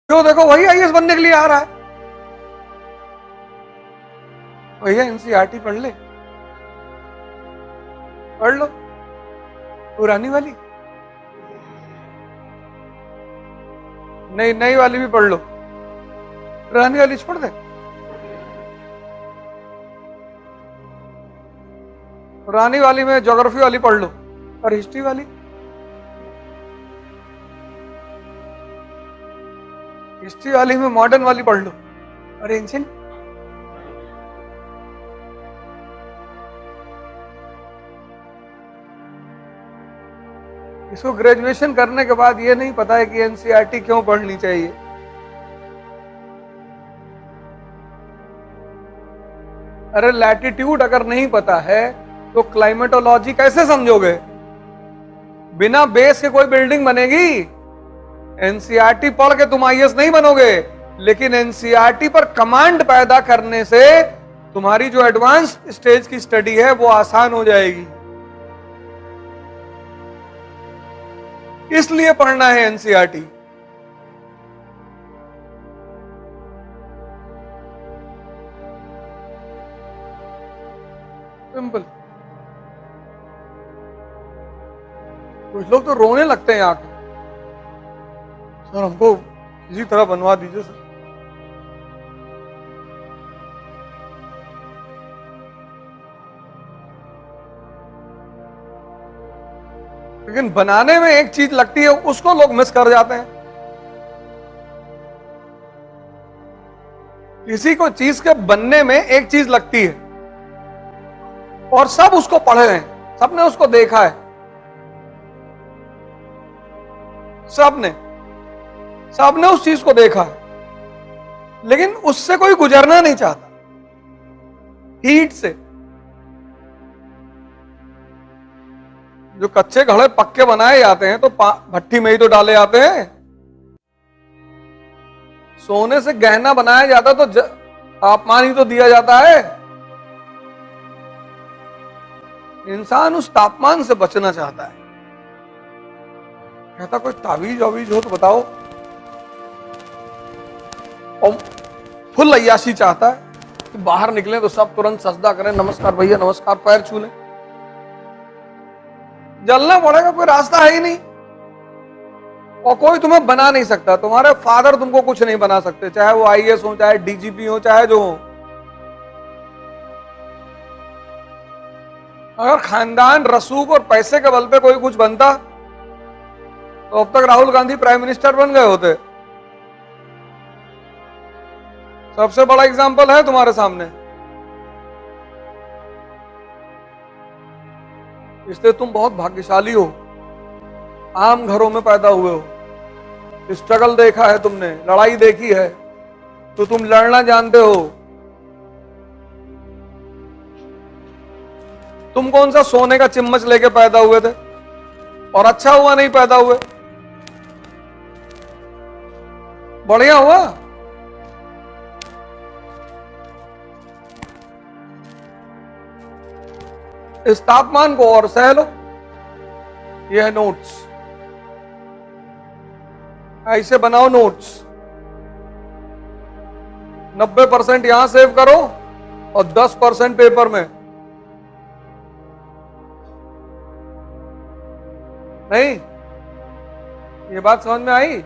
जो देखो वही आईएएस बनने के लिए आ रहा है। भैया एनसीईआरटी पढ़ ले, पढ़ लो पुरानी वाली, नई नई वाली भी पढ़ लो, पुरानी वाली छोड़ दे। पुरानी वाली में ज्योग्राफी वाली पढ़ लो और हिस्ट्री वाली, हिस्ट्री वाली में मॉडर्न वाली पढ़ लो और एंशिएंट। इसको ग्रेजुएशन करने के बाद ये नहीं पता है कि एनसीईआरटी क्यों पढ़नी चाहिए। अरे लैटिट्यूड अगर नहीं पता है तो क्लाइमेटोलॉजी कैसे समझोगे? बिना बेस के कोई बिल्डिंग बनेगी? एनसीईआरटी पढ़ के तुम आईएएस नहीं बनोगे, लेकिन एनसीईआरटी पर कमांड पैदा करने से तुम्हारी जो एडवांस स्टेज की स्टडी है वो आसान हो जाएगी। इसलिए पढ़ना है एनसीईआरटी। सिंपल। कुछ लोग तो रोने लगते हैं आके, सर हमको इसी तरह बनवा दीजिए सर। लेकिन बनाने में एक चीज लगती है, उसको लोग मिस कर जाते हैं। किसी को चीज के बनने में एक चीज लगती है और सब उसको पढ़े हैं, सबने उसको देखा है, सबने उस चीज को देखा है, लेकिन उससे कोई गुजरना नहीं चाहता, हीट से। जो कच्चे घड़े पक्के बनाए जाते हैं तो भट्टी में ही तो डाले जाते हैं। सोने से गहना बनाया जाता तो तापमान ही तो दिया जाता है। इंसान उस तापमान से बचना चाहता है, कहता कोई तावीज वावीज हो तो बताओ, और फुल अय्याशी चाहता है कि बाहर निकले तो सब तुरंत सजदा करें, नमस्कार भैया नमस्कार, पैर छू लें। जलना पड़ेगा, कोई रास्ता है ही नहीं, और कोई तुम्हें बना नहीं सकता। तुम्हारे फादर तुमको कुछ नहीं बना सकते, चाहे वो आईएएस हो, चाहे डीजीपी हो, चाहे जो हो। अगर खानदान रसूख और पैसे के बल पे कोई कुछ बनता तो अब तक राहुल गांधी प्राइम मिनिस्टर बन गए होते। सबसे बड़ा एग्जांपल है तुम्हारे सामने। इसलिए तुम बहुत भाग्यशाली हो, आम घरों में पैदा हुए हो, स्ट्रगल देखा है तुमने, लड़ाई देखी है, तो तुम लड़ना जानते हो। तुम कौन सा सोने का चम्मच लेके पैदा हुए थे, और अच्छा हुआ नहीं पैदा हुए, बढ़िया हुआ। इस तापमान को और सह लो। यह है नोट्स, ऐसे बनाओ नोट्स। 90% यहां सेव करो और 10% पेपर में। नहीं, ये बात समझ में आई?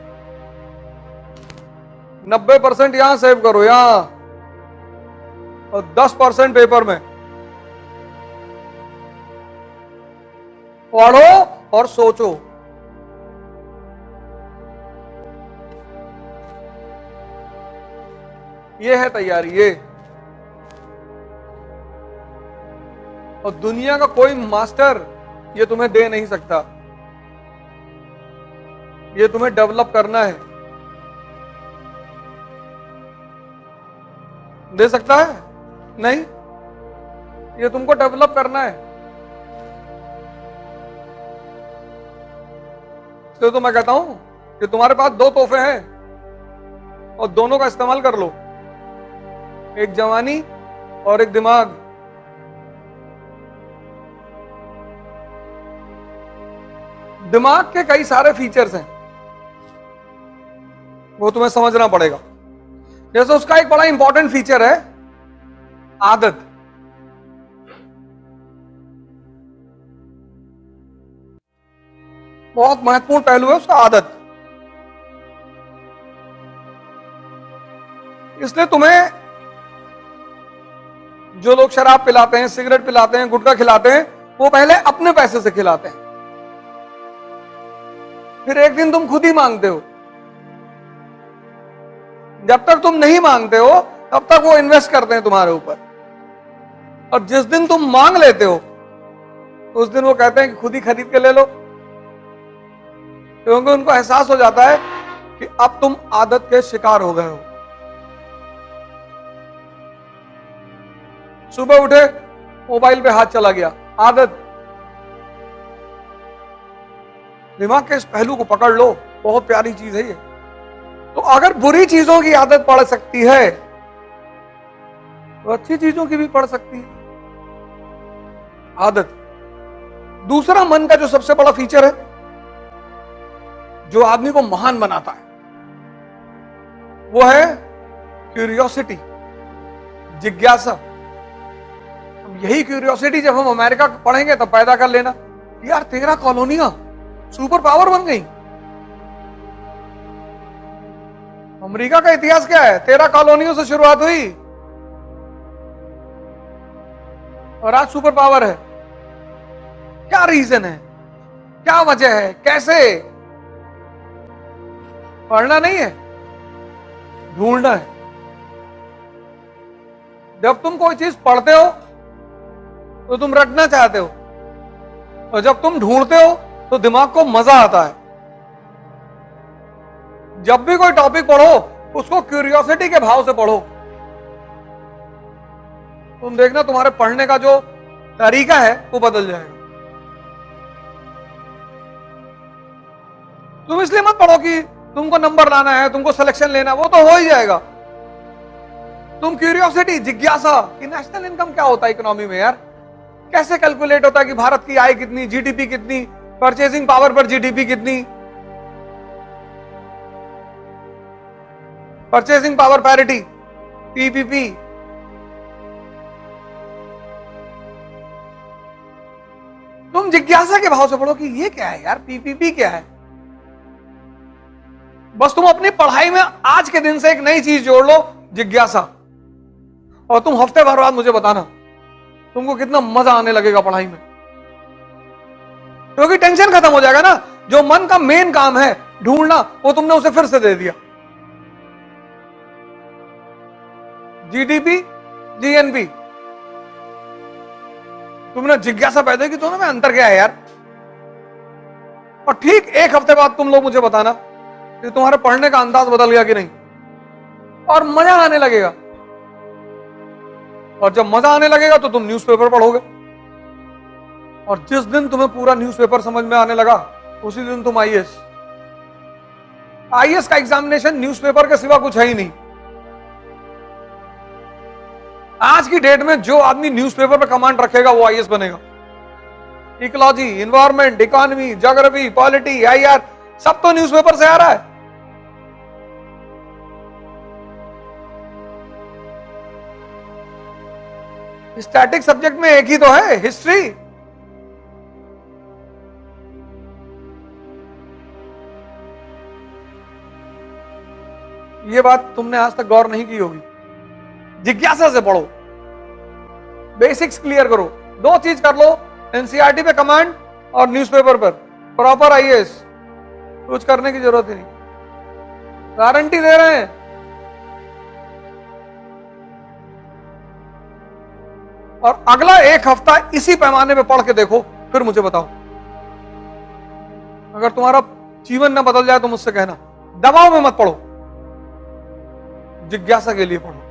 90% यहां सेव करो, यहां, और 10% पेपर में। पढ़ो और सोचो। ये है तैयारी, ये। और दुनिया का कोई मास्टर ये तुम्हें दे नहीं सकता, ये तुम्हें डेवलप करना है। दे सकता है? नहीं, ये तुमको डेवलप करना है। तो मैं कहता हूं कि तुम्हारे पास 2 तोहफे हैं और दोनों का इस्तेमाल कर लो, एक जवानी और एक दिमाग। दिमाग के कई सारे फीचर्स हैं, वो तुम्हें समझना पड़ेगा। जैसे उसका एक बड़ा इंपॉर्टेंट फीचर है आदत। बहुत महत्वपूर्ण पहलू है उसका आदत। इसलिए तुम्हें जो लोग शराब पिलाते हैं, सिगरेट पिलाते हैं, गुटखा खिलाते हैं, वो पहले अपने पैसे से खिलाते हैं, फिर एक दिन तुम खुद ही मांगते हो। जब तक तुम नहीं मांगते हो तब तक वो इन्वेस्ट करते हैं तुम्हारे ऊपर, और जिस दिन तुम मांग लेते हो उस दिन वो कहते हैं कि खुद ही खरीद के ले लो, क्योंकि उनको एहसास हो जाता है कि अब तुम आदत के शिकार हो गए हो। सुबह उठे, मोबाइल पे हाथ चला गया, आदत। दिमाग के इस पहलू को पकड़ लो, बहुत प्यारी चीज है ये। तो अगर बुरी चीजों की आदत पड़ सकती है तो अच्छी चीजों की भी पड़ सकती है आदत। दूसरा मन का जो सबसे बड़ा फीचर है, जो आदमी को महान बनाता है, वो है क्यूरियोसिटी, जिज्ञासा। यही क्यूरियोसिटी जब हम अमेरिका पढ़ेंगे तब पैदा कर लेना। यार 13 कॉलोनियां सुपर पावर बन गई। अमेरिका का इतिहास क्या है? 13 कॉलोनियों से शुरुआत हुई और आज सुपर पावर है। क्या रीजन है, क्या वजह है, कैसे? पढ़ना नहीं है, ढूंढना है। जब तुम कोई चीज पढ़ते हो तो तुम रटना चाहते हो, और जब तुम ढूंढते हो तो दिमाग को मजा आता है। जब भी कोई टॉपिक पढ़ो उसको क्यूरियोसिटी के भाव से पढ़ो। तुम देखना तुम्हारे पढ़ने का जो तरीका है वो बदल जाएगा। तुम इसलिए मत पढ़ो कि तुमको नंबर लाना है, तुमको सिलेक्शन लेना है, वो तो हो ही जाएगा। तुम क्यूरियोसिटी, जिज्ञासा कि नेशनल इनकम क्या होता है इकोनॉमी में, यार कैसे कैलकुलेट होता है कि भारत की आय कितनी, जीडीपी कितनी, परचेजिंग पावर पर जीडीपी कितनी, परचेजिंग पावर पैरिटी, पीपीपी। तुम जिज्ञासा के भाव से पढ़ो कि ये क्या है यार, पीपीपी क्या है। बस तुम अपनी पढ़ाई में आज के दिन से एक नई चीज जोड़ लो, जिज्ञासा, और तुम हफ्ते भर बाद मुझे बताना तुमको कितना मजा आने लगेगा पढ़ाई में, क्योंकि टेंशन खत्म हो जाएगा ना। जो मन का मेन काम है ढूंढना, वो तुमने उसे फिर से दे दिया। जीडीपी, जीएनपी, तुमने जिज्ञासा पैदा की तो ना, मैं अंतर क्या है यार। और ठीक एक हफ्ते बाद तुम लोग मुझे बताना कि तुम्हारे पढ़ने का अंदाज बदल गया कि नहीं, और मजा आने लगेगा। और जब मजा आने लगेगा तो तुम न्यूज़पेपर पढ़ोगे, और जिस दिन तुम्हें पूरा न्यूज़पेपर समझ में आने लगा उसी दिन तुम आईएएस का एग्जामिनेशन न्यूज़पेपर के सिवा कुछ है ही नहीं। आज की डेट में जो आदमी न्यूज़पेपर पे कमांड रखेगा वो आईएएस बनेगा। Ecology, environment, economy, geography, polity, IR, सब तो न्यूज़पेपर से आ रहा है। स्टैटिक सब्जेक्ट में एक ही तो है, हिस्ट्री। ये बात तुमने आज तक गौर नहीं की होगी। जिज्ञासा से पढ़ो, बेसिक्स क्लियर करो। दो चीज कर लो, एनसीईआरटी पे कमांड और न्यूज़पेपर पर प्रॉपर आईएएस। कुछ करने की जरूरत ही नहीं, गारंटी दे रहे हैं। और अगला एक हफ्ता इसी पैमाने पे पढ़ के देखो, फिर मुझे बताओ। अगर तुम्हारा जीवन न बदल जाए तो मुझसे कहना। दबाव में मत पढ़ो, जिज्ञासा के लिए पढ़ो।